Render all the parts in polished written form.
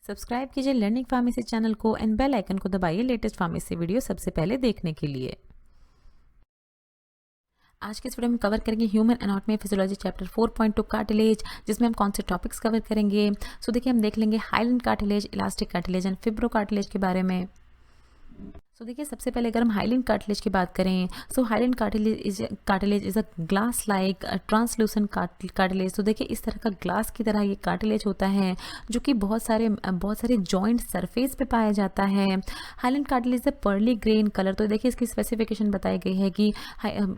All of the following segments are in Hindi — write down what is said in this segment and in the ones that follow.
सब्सक्राइब कीजिए लर्निंग फार्मेसी चैनल को एंड बेल आइकन को दबाइए लेटेस्ट फार्मेसी वीडियो सबसे पहले देखने के लिए। आज के इस वीडियो में कवर करेंगे human anatomy physiology chapter 4.2 cartilage, जिसमें हम कौन से टॉपिक्स कवर करेंगे। सो देखिए, हम देख लेंगे hyaline cartilage, elastic cartilage and fibro cartilage के बारे में। सो देखिए, सबसे पहले अगर हम हाइलैंड कार्टिलेज की बात करें, so hyaline cartilage is a glass like translucent cartilage. तो देखिए, इस तरह का ग्लास की तरह ये कार्टिलेज होता है जो कि बहुत सारे जॉइंट सरफेस पे पाया जाता है। Hyaline cartilage is pearly grey in colour. तो देखिए, इसकी स्पेसिफिकेशन बताई गई है कि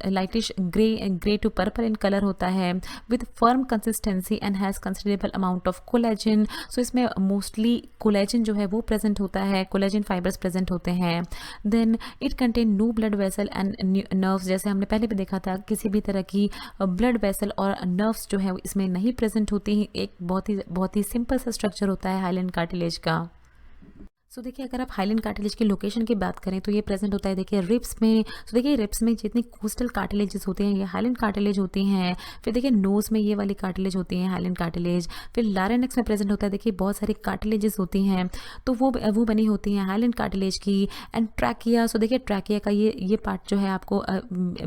lightish grey to purple in colour होता है with firm consistency and has considerable amount of collagen. So इसमें मोस्टली कोलेजन जो है वो प्रेजेंट होता है, कोलेजन फाइबर्स प्रेजेंट होते हैं। Then it contain no blood vessel and nerves. जैसे हमने पहले भी देखा था, किसी भी तरह की ब्लड वेसल और नर्व्स जो है इसमें नहीं प्रेजेंट होती हैं। एक बहुत ही सिंपल सा स्ट्रक्चर होता है हाइलैंड कार्टिलेज का। सो देखिए, अगर आप हाइलैंड कार्टिलेज की लोकेशन की बात करें तो ये प्रेजेंट होता है देखिए रिब्स में। सो देखिए, रिब्स में जितनी कोस्टल कार्टिलेजेस होती हैं ये हाइलैंड कार्टिलेज होती हैं। फिर देखिए, नोज में ये वाली कार्टिलेज होती है हाइलैंड कार्टिलेज। फिर लारेंक्स में प्रेजेंट होता है, देखिए बहुत सारी कार्टिलेजेस होती हैं, तो वो बनी होती हैं हाइलैंड कार्टिलेज की। एंड ट्रैकिया, सो देखिए ट्रैकिया का ये पार्ट जो है आपको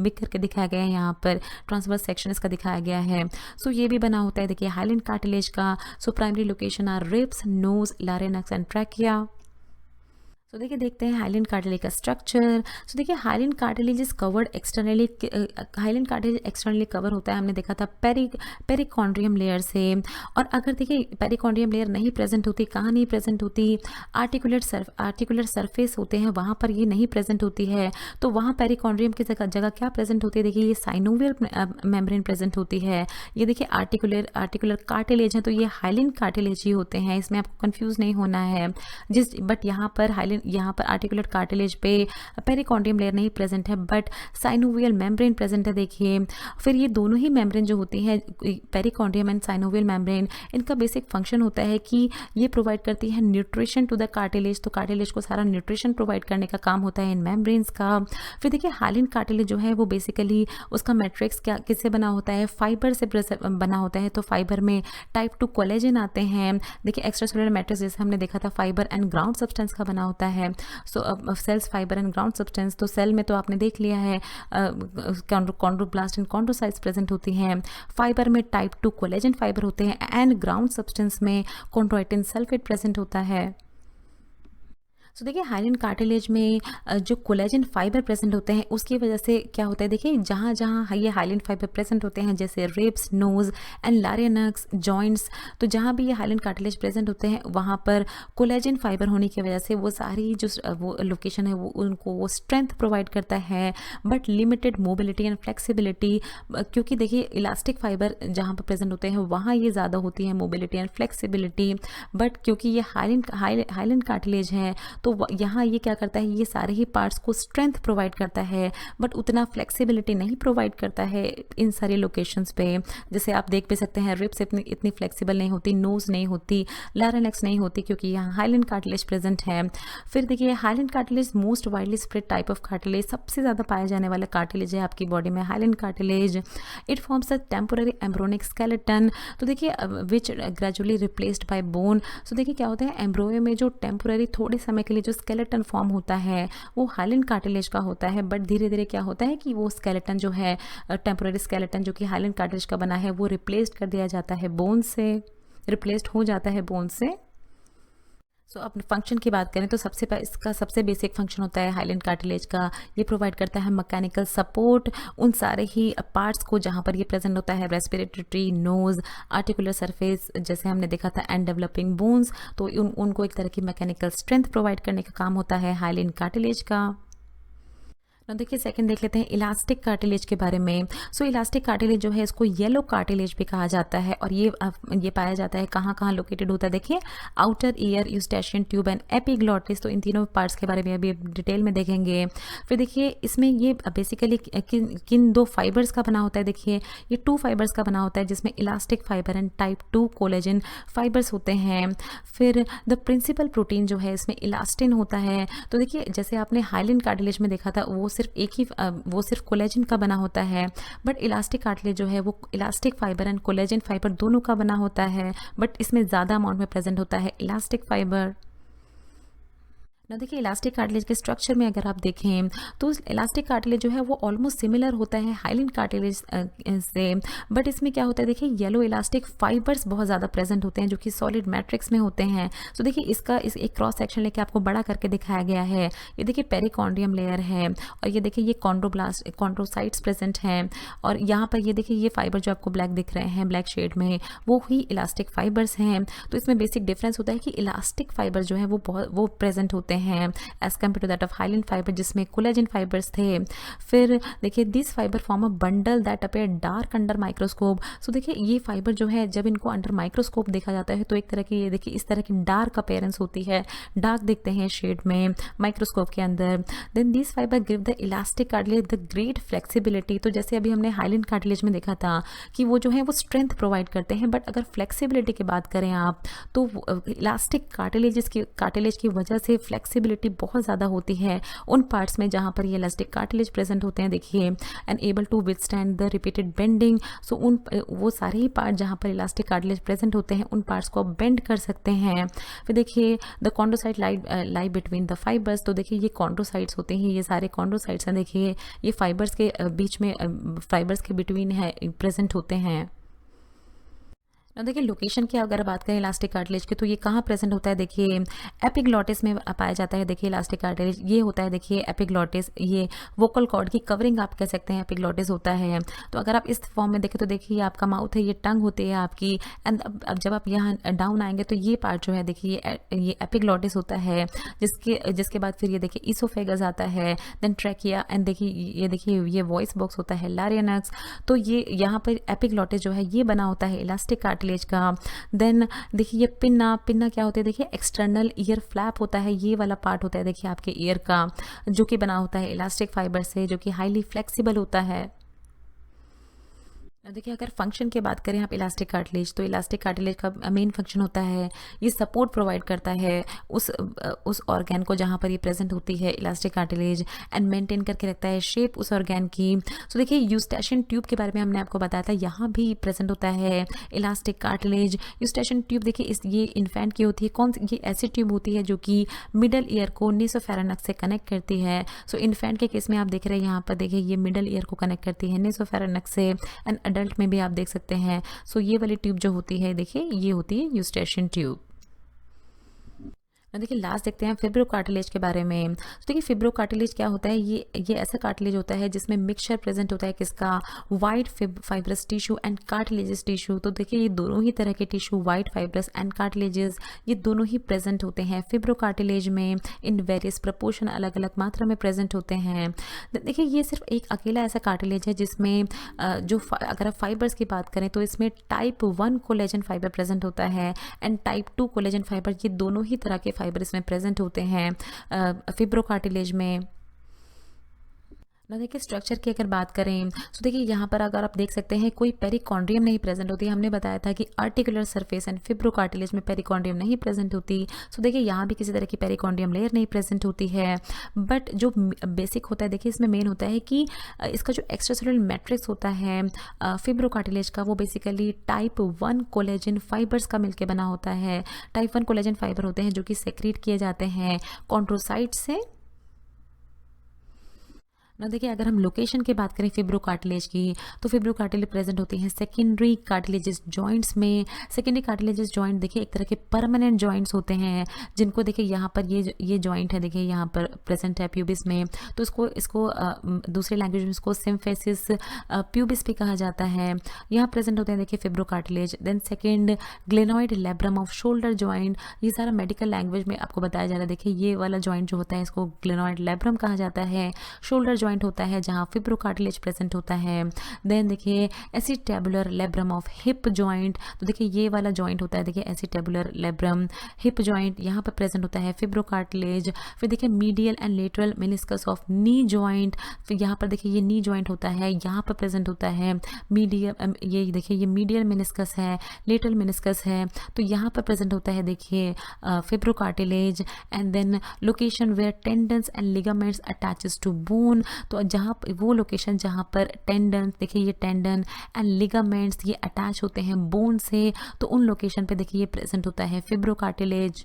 मिक करके दिखाया गया है, यहाँ पर ट्रांसवर्स सेक्शन इसका दिखाया गया है। सो ये भी बना होता है देखिए हाइलैंड कार्टिलेज का। So primary location are ribs, nose, larynx and trachea. So देखिए, देखते हैं हाइलैंड कार्टिलेज का स्ट्रक्चर। सो देखिए, hyaline cartilage is covered externally. Hyaline cartilage externally cover होता है, हमने देखा था पेरिकॉन्ड्रियम लेयर से। और अगर देखिए पेरिकॉन्ड्रियम लेयर नहीं प्रेजेंट होती, कहाँ नहीं प्रेजेंट होती, आर्टिकुलर सरफेस होते हैं वहाँ पर ये नहीं प्रेजेंट होती है। तो वहाँ पेरिकॉन्ड्रियम की जगह क्या प्रेजेंट होती है, देखिए ये साइनोवियल मेम्ब्रेन प्रेजेंट होती है। ये देखिए आर्टिकुलर कार्टिलेज है, तो ये हाइलैंड कार्टिलेज ही होते हैं, इसमें आपको कंफ्यूज नहीं होना है। बट यहाँ पर आर्टिकुलर कार्टिलेज पे पेरिकॉन्ड्रियम लेयर नहीं प्रेजेंट है, बट साइनोवियल मेम्ब्रेन प्रेजेंट है। देखिए, फिर ये दोनों ही मेम्ब्रेन जो होती हैं, पेरिकॉन्ड्रियम एंड साइनोवियल मेम्ब्रेन, इनका बेसिक फंक्शन होता है कि ये प्रोवाइड करती है न्यूट्रिशन टू द कार्टिलेज। तो कार्टिलेज को सारा न्यूट्रिशन प्रोवाइड करने का काम होता है इन मेम्ब्रेन्स का। फिर देखिए, हाइलैंड कार्टिलेज जो है वो बेसिकली उसका मैट्रिक्स किससे बना होता है, फाइबर से बना होता है। तो फाइबर में टाइप 2 कोलेजन आते हैं। देखिए, एक्स्ट्रा सेलुलर मैट्रिक्स जैसे हमने देखा था फाइबर एंड ग्राउंड सब्सटेंस का बना होता है। So cells, fibre and ground substance. तो सेल में तो आपने देख लिया है कॉन्ड्रोब्लास्ट एंड कॉन्ड्रोसाइट्स प्रेजेंट होती हैं। फाइबर में टाइप 2 कोलेजन फाइबर होते हैं एंड ग्राउंड सब्सटेंस में कॉन्ड्रोइटिन सल्फेट प्रेजेंट होता है। सो देखिए, हाइलैंड कार्टिलेज में जो कोलेजन फाइबर प्रेजेंट होते हैं उसकी वजह से क्या होता है, देखिए जहाँ जहाँ ये हाइलैंड फाइबर प्रेजेंट होते हैं जैसे रिब्स, नोज एंड लारियनक्स, जॉइंट्स, तो जहाँ भी ये हाइलैंड कार्टिलेज प्रेजेंट होते हैं वहाँ पर कोलेजन फाइबर होने की वजह से वो सारी जो वो लोकेशन है वो स्ट्रेंथ प्रोवाइड करता है, but limited mobility and flexibility. क्योंकि देखिए, इलास्टिक फाइबर जहाँ पर प्रेजेंट होते हैं वहाँ ये ज़्यादा होती है मोबिलिटी एंड फ्लेक्सिबिलिटी, बट क्योंकि ये हाइलैंड कार्टिलेज है तो यहाँ ये क्या करता है, ये सारे ही पार्ट्स को स्ट्रेंथ प्रोवाइड करता है, बट उतना फ्लेक्सिबिलिटी नहीं प्रोवाइड करता है इन सारी लोकेशंस पे। जैसे आप देख भी सकते हैं, रिब्स इतनी फ्लेक्सिबल नहीं होती, नोज नहीं होती, लारिंक्स नहीं होती, क्योंकि यहाँ हाइलैंड कार्टिलेज प्रेजेंट है। फिर देखिए, hyaline cartilage most widely spread type of cartilage, सबसे ज़्यादा पाया जाने वाला कार्टिलेज है आपकी बॉडी में Highland cartilage. It forms a temporary embryonic skeleton. तो देखिए, विच ग्रेजुअली रिप्लेस्ड बाय बोन। सो देखिए, क्या होता है, एम्ब्रोयो में जो टेम्पोररी थोड़े समय के लिए जो स्केलेटन फॉर्म होता है वो हाइलैंड कार्टिलेज का होता है, बट धीरे धीरे क्या होता है कि वो स्केलेटन जो है, टेम्पोररी स्केलेटन जो कि हाइलैंड कार्टिलेज का बना है, वो रिप्लेस्ड कर दिया जाता है बोन से, रिप्लेस्ड हो जाता है बोन से। सो अपने फंक्शन की बात करें तो इसका सबसे बेसिक फंक्शन होता है हाइलैंड कार्टिलेज का, ये प्रोवाइड करता है मैकेनिकल सपोर्ट उन सारे ही पार्ट्स को जहाँ पर ये प्रेजेंट होता है, respiratory tree, nose, articular surface जैसे हमने देखा था, एंड डेवलपिंग बोन्स। तो उनको एक तरह की मैकेनिकल स्ट्रेंथ प्रोवाइड करने का काम होता है हाइलैंड कार्टिलेज का। ना देखिए, सेकंड देख लेते हैं इलास्टिक कार्टिलेज के बारे में। सो इलास्टिक कार्टिलेज जो है इसको येलो कार्टिलेज भी कहा जाता है, और ये पाया जाता है कहाँ लोकेटेड होता है, देखिए outer ear, Eustachian tube and epiglottis. तो इन तीनों पार्ट्स के बारे में अभी डिटेल में देखेंगे। फिर देखिए, इसमें ये बेसिकली किन 2 फाइबर्स का बना होता है, देखिए ये 2 फाइबर्स का बना होता है जिसमें elastic fibre and type 2 collagen fibres होते हैं। फिर द प्रिंसिपल प्रोटीन जो है इसमें इलास्टिन होता है। तो देखिए, जैसे आपने हाइलैंड कार्टिलेज में देखा था वो वो सिर्फ कोलेजन का बना होता है, बट इलास्टिक कार्टिलेज जो है वो elastic fibre and collagen fibre दोनों का बना होता है, बट इसमें ज़्यादा अमाउंट में प्रेजेंट होता है इलास्टिक फाइबर। ना देखिए इलास्टिक कार्टिलेज के स्ट्रक्चर में अगर आप देखें तो इलास्टिक कार्टिलेज जो है वो ऑलमोस्ट सिमिलर होता है हाइलिन कार्टिलेज से, बट इसमें क्या होता है देखिए येलो इलास्टिक फाइबर्स बहुत ज़्यादा प्रेजेंट होते हैं जो कि सॉलिड मैट्रिक्स में होते हैं। तो देखिए इस एक क्रॉस सेक्शन लेके आपको बड़ा करके दिखाया गया है। ये देखिए पेरिकॉन्ड्रियम लेयर है और ये देखिए ये कॉन्ड्रोसाइट्स प्रेजेंट हैं, और यहाँ पर ये देखिए ये फाइबर जो आपको ब्लैक दिख रहे हैं ब्लैक शेड में वो ही इलास्टिक फाइबर्स हैं। तो इसमें बेसिक डिफरेंस होता है कि इलास्टिक फाइबर जो है वो प्रेजेंट होते हैं as compare to that of hyaline fibre जिसमें कोलेजन फाइबर्स थे। फिर देखिए this fibre form a bundle that appear dark under microscope. So देखिए ये फाइबर जो है जब इनको अंडर माइक्रोस्कोप देखा जाता है तो एक तरह की ये देखिए इस तरह की डार्क अपीयरेंस होती है, डार्क दिखते हैं शेड में माइक्रोस्कोप के अंदर। Then this fibre give the elastic cartilage the great flexibility. तो जैसे अभी हमने हाइलिन कार्टिलेज में देखा था कि वो जो है वो स्ट्रेंथ प्रोवाइड करते हैं, बट अगर फ्लेक्सिबिलिटी की बात करें आप तो इलास्टिक कार्टिलेज की वजह से फ्लेक्सिबिलिटी बहुत ज़्यादा होती है उन पार्ट्स में जहाँ पर ये इलास्टिक कार्टिलेज प्रेजेंट होते हैं। देखिए and able to withstand the repeated bending. So वो सारे ही पार्ट जहाँ पर इलास्टिक कार्टिलेज प्रेजेंट होते हैं उन पार्ट्स को आप बेंड कर सकते हैं। फिर देखिए the chondrocyte lie between the fibres. तो देखिए ये कॉन्ड्रोसाइट्स होते हैं, ये सारे कॉन्ड्रोसाइट्स हैं, देखिए ये फाइबर्स के बीच में फाइबर्स के बिटवीन है प्रेजेंट होते हैं। ना देखिए लोकेशन की अगर बात करें इलास्टिक कार्टिलेज की तो ये कहाँ प्रेजेंट होता है, देखिए एपिग्लॉटिस में पाया जाता है। देखिए इलास्टिक कार्टिलेज ये होता है, देखिए एपिग्लॉटिस, ये वोकल कॉर्ड की कवरिंग आप कह सकते हैं एपिग्लॉटिस होता है। तो अगर आप इस फॉर्म में देखें तो देखिए आपका माउथ है, ये टंग होती है आपकी, एंड अब जब आप यहाँ डाउन आएंगे तो ये पार्ट जो है देखिए ये एपिग्लॉटिस होता है, जिसके बाद फिर ये देखिए ईसोफेगस आता है, देन ट्रैकिया, एंड देखिए ये वॉइस बॉक्स होता है लारियनक्स। तो ये यहाँ पर एपिग्लॉटिस जो है ये बना होता है इलास्टिक कार्टिलेज का। देन देखिए ये पिन्ना क्या होता है, देखिए एक्सटर्नल ईयर फ्लैप होता है, ये वाला पार्ट होता है देखिए आपके ईयर का, जो कि बना होता है इलास्टिक फाइबर से, जो कि हाईली फ्लेक्सिबल होता है। देखिए अगर फंक्शन की बात करें आप इलास्टिक कार्टिलेज, तो इलास्टिक कार्टिलेज का मेन फंक्शन होता है ये सपोर्ट प्रोवाइड करता है उस ऑर्गेन को जहाँ पर ये प्रेजेंट होती है इलास्टिक कार्टिलेज, एंड मेंटेन करके रखता है शेप उस ऑर्गेन की। सो देखिए यूस्टेशन ट्यूब के बारे में हमने आपको बताया था, यहाँ भी प्रेजेंट होता है इलास्टिक कार्टिलेज। यूस्टेशन ट्यूब देखिए ये इन्फेंट की होती है, ये ऐसी ट्यूब होती है जो कि मिडल ईयर को नेसोफेरेनक्स से कनेक्ट करती है। सो इन्फेंट के केस में आप देख रहे हैं यहाँ पर देखिए ये मिडल ईयर को कनेक्ट करती है नेसोफेरेनक्स से, एंड अडल्ट में भी आप देख सकते हैं। सो ये वाली ट्यूब जो होती है देखिए ये होती है यूस्टेशन ट्यूब। देखिए लास्ट देखते हैं फिब्रो कार्टिलेज के बारे में। तो देखिए फिब्रो कार्टिलेज क्या होता है, ये ऐसा कार्टिलेज होता है जिसमें मिक्सचर प्रेजेंट होता है किसका, white fibrous tissue and cartilages tissue. तो देखिए ये दोनों ही तरह के tissue white fibrous and cartilages ये दोनों ही प्रेजेंट होते हैं फिब्रो कार्टिलेज में इन वेरियस प्रपोर्शन, अलग अलग मात्रा में प्रेजेंट होते हैं। देखिए ये सिर्फ एक अकेला ऐसा कार्टिलेज है जिसमें अगर आप फाइबर्स की बात करें तो इसमें टाइप 1 कोलेजन फाइबर प्रेजेंट होता है एंड टाइप 2 कोलेजन फाइबर, ये दोनों ही तरह के फाइबर इसमें प्रेजेंट होते हैं फिब्रो कार्टिलेज में। ना देखिए स्ट्रक्चर की अगर बात करें तो देखिए यहाँ पर अगर आप देख सकते हैं कोई पेरिकॉन्ड्रियम नहीं प्रेजेंट होती। हमने बताया था कि articular surface and fibro cartilage में पेरिकॉन्ड्रियम नहीं प्रेजेंट होती। सो देखिए यहाँ भी किसी तरह की पेरिकॉन्ड्रियम लेयर नहीं प्रेजेंट होती है, बट जो बेसिक होता है देखिए इसमें मेन होता है कि इसका जो एक्स्ट्रासेलुलर मैट्रिक्स होता है फिब्रो कार्टिलेज का वो बेसिकली टाइप 1 कोलेजन फाइबर्स का मिलकर बना होता है। टाइप 1 कोलेजन फाइबर होते हैं जो कि सेक्रेट किए जाते हैं कॉन्ड्रोसाइट से। ना देखिए अगर हम लोकेशन की बात करें फिब्रो कार्टिलेज की तो फिब्रो कार्टिलेज प्रेजेंट होती हैं सेकेंडरी कार्टिलेजेस जॉइंट्स में। सेकेंडरी कार्टिलेजेस जॉइंट देखिए एक तरह के परमानेंट जॉइंट्स होते हैं जिनको देखिए यहाँ पर ये जॉइंट है देखिए यहाँ पर प्रेजेंट है प्यूबिस में। तो इसको दूसरे लैंग्वेज में इसको सिम्फेसिस प्यूबिस भी कहा जाता है। यहाँ प्रेजेंट होते हैं देखिए fibro cartilage. Then second glenoid labrum of shoulder joint, ये सारा मेडिकल लैंग्वेज में आपको बताया जा रहा है। देखिए ये वाला जॉइंट जो होता है इसको ग्लेनॉइड लेब्रम कहा जाता है। शोल्डर जॉइंट होता है जहां फिब्रो कार्टिलेज प्रेजेंट होता है। देन देखिए acetabular labrum of hip joint, तो देखिए ये वाला जॉइंट होता है देखिए एसिटेबुलर लेब्रम हिप जॉइंट, यहाँ पर प्रेजेंट होता है फिब्रो कार्टिलेज। फिर देखिए medial and lateral meniscus of knee joint, फिर यहाँ पर देखिए ये नी जॉइंट होता है, यहाँ पर प्रेजेंट होता है मीडियल, ये देखिए ये मीडियल मेनिस्कस है, लेटरल मेनिस्कस है, तो यहाँ पर प्रेजेंट होता है देखिए fibro cartilage. And then location where tendons and ligaments attaches to bone, तो जहाँ वो लोकेशन जहाँ पर टेंडन, देखिए ये टेंडन एंड लिगामेंट्स ये अटैच होते हैं बोन से, तो उन लोकेशन पे देखिए ये प्रेजेंट होता है फिब्रोकार्टिलेज।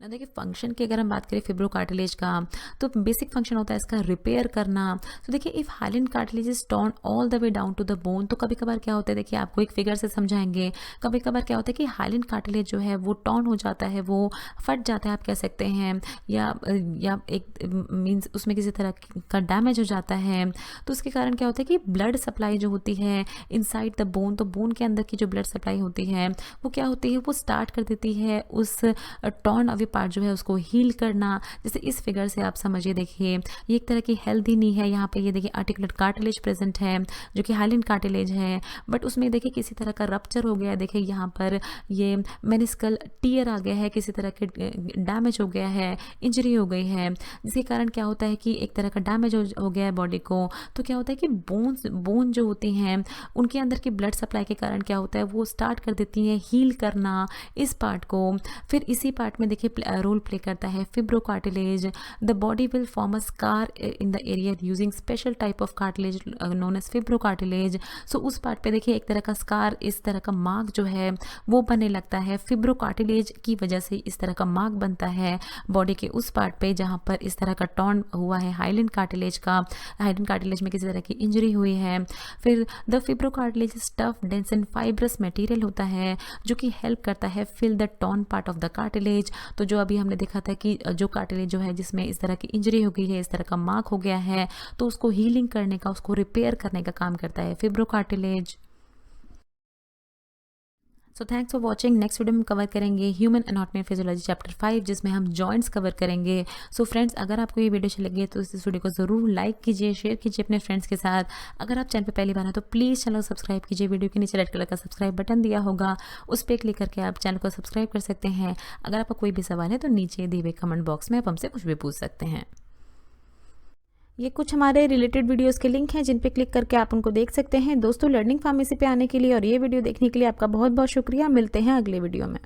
ना देखिए फंक्शन की अगर हम बात करें फिब्रोकार्टिलेज का, तो बेसिक फंक्शन होता है इसका रिपेयर करना। तो देखिए if hyaline cartilage is torn all the way down to the bone, तो कभी कभार क्या होता है, देखिए आपको एक फिगर से समझाएंगे, कभी कभार क्या होता है कि हाइलन कार्टिलेज जो है वो टॉर्न हो जाता है, वो फट जाता है आप कह सकते हैं, या एक मीन्स उसमें किसी तरह का डैमेज हो जाता है। तो उसके कारण क्या होता है कि ब्लड सप्लाई जो होती है इनसाइड द बोन, तो बोन के अंदर की जो ब्लड सप्लाई होती है वो क्या होती है, वो स्टार्ट कर देती है उस टॉर्न अवे पार्ट जो है उसको हील करना। जैसे इस फिगर से आप समझिए, देखिए ये एक तरह की हेल्दी नी है, यहाँ पे ये देखिए आर्टिकुलेट कार्टिलेज प्रेजेंट है जो कि हाइलन कार्टिलेज है, बट उसमें देखिए किसी तरह का रप्चर हो गया है, देखिए यहाँ पर ये मेनिस्कल टीयर आ गया है, किसी तरह के डैमेज हो गया है, इंजरी हो गई है, जिसके कारण क्या होता है कि एक तरह का डैमेज हो गया है बॉडी को। तो क्या होता है कि बोन जो होती हैं उनके अंदर की ब्लड सप्लाई के कारण क्या होता है, वो स्टार्ट कर देती हैं हील करना इस पार्ट को। फिर इसी पार्ट में देखिए रोल प्ले करता है fibrocartilage. The body will form a scar in the area using special type of cartilage known as fibrocartilage. So उस पार्ट पे देखिए एक तरह का स्कार, इस तरह का मार्क जो है वो बनने लगता है, फिब्रोकार्टिलेज की वजह से इस तरह का मार्क बनता है बॉडी के उस पार्ट पे जहाँ पर इस तरह का टॉर्न हुआ है हाइलन कार्टिलेज का, हाइलन कार्टिलेज में किसी तरह की इंजरी हुई है। फिर the fibrocartilage stuff dense and fibrous material होता है जो कि हेल्प करता है fill the torn part of the cartilage. तो जो अभी हमने देखा था कि जो कार्टिलेज जो है जिसमें इस तरह की इंजरी हो गई है, इस तरह का मार्क हो गया है, तो उसको हीलिंग करने का, उसको रिपेयर करने का काम करता है fibrocartilage. So thanks for watching. Next video में कवर करेंगे human anatomy and physiology chapter 5, जिसमें हम जॉइंट्स कवर करेंगे। सो फ्रेंड्स, अगर आपको ये वीडियो अच्छी लगी है तो इस वीडियो को ज़रूर लाइक कीजिए, शेयर कीजिए अपने फ्रेंड्स के साथ। अगर आप चैनल पर पहली बार हैं तो प्लीज़ चैनल को सब्सक्राइब कीजिए। वीडियो के नीचे रेड कलर का सब्सक्राइब बटन दिया होगा, उस पर क्लिक करके आप चैनल को सब्सक्राइब कर सकते हैं। अगर आपका कोई भी सवाल है तो नीचे दिए हुए कमेंट बॉक्स में आप हमसे कुछ भी पूछ सकते हैं। ये कुछ हमारे रिलेटेड वीडियोस के लिंक हैं जिन पे क्लिक करके आप उनको देख सकते हैं। दोस्तों, लर्निंग फार्मेसी पे आने के लिए और ये वीडियो देखने के लिए आपका बहुत बहुत शुक्रिया। मिलते हैं अगले वीडियो में।